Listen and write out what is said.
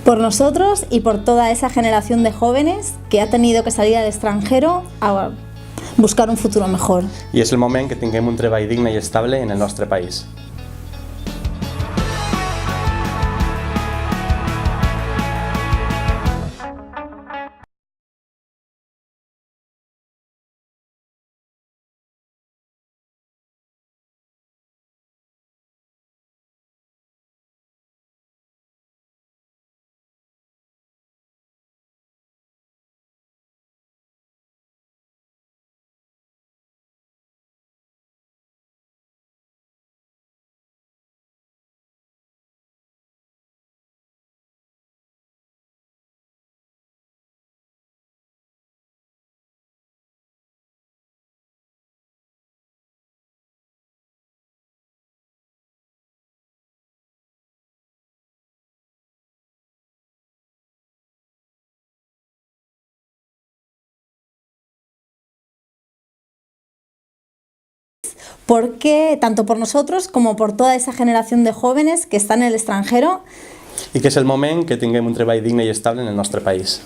Por nosotros y por toda esa generación de jóvenes que ha tenido que salir al extranjero a buscar un futuro mejor. I és el moment que tinguem un treball digne i estable en el nostre país. Porque tanto por nosotros como por toda esa generación de jóvenes que están en el extranjero I que és el moment que tinguem un treball digne i estable en el nostre país.